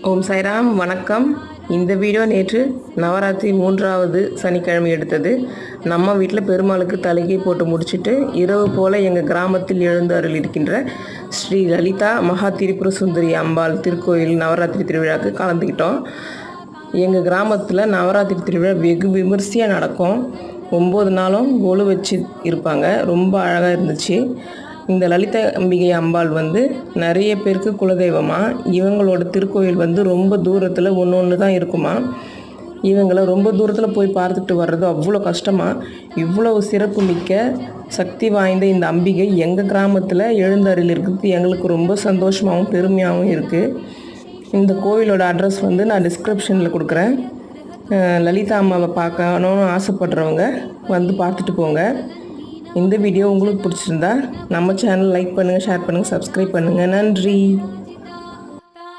ஓம் சாய்ராம். வணக்கம். இந்த வீடியோ நேற்று நவராத்திரி 3வது சனிக்கிழமை எடுத்தது. நம்ம வீட்டில் பெருமாளுக்கு தலைகை போட்டு முடிச்சுட்டு இரவு போல் எங்கள் கிராமத்தில் எழுந்தருள் இருக்கின்ற ஸ்ரீ லலிதா மகா திரிபுர சுந்தரி அம்பாள் திருக்கோயில் நவராத்திரி திருவிழாவுக்கு கலந்துக்கிட்டோம். எங்கள் கிராமத்தில் நவராத்திரி திருவிழா வெகு விமர்சையாக நடக்கும். 9 நாளும் கொலு வச்சு இருப்பாங்க. ரொம்ப அழகாக இருந்துச்சு. இந்த லலிதா அம்பிகை அம்பாள் நிறைய பேருக்கு குலதெய்வமாக. இவங்களோட திருக்கோயில் ரொம்ப தூரத்தில் ஒன்று தான் இருக்குமா. இவங்களை ரொம்ப தூரத்தில் போய் பார்த்துட்டு வர்றது அவ்வளோ கஷ்டமாக. இவ்வளவு சிறப்பு மிக்க சக்தி வாய்ந்த இந்த அம்பிகை எங்கள் கிராமத்தில் எழுந்தருள் இருக்கிறது எங்களுக்கு ரொம்ப சந்தோஷமாகவும் பெருமையாகவும் இருக்குது. இந்த கோவிலோட அட்ரஸ் நான் டிஸ்கிரிப்ஷனில் கொடுக்குறேன். லலிதா அம்மாவை பார்க்கணுன்னு ஆசைப்படுறவங்க பார்த்துட்டு போங்க. இந்த வீடியோ உங்களுக்கு பிடிச்சிருந்தா நம்ம சேனல் லைக் பண்ணுங்கள், ஷேர் பண்ணுங்கள், சப்ஸ்கிரைப் பண்ணுங்கள். நன்றி.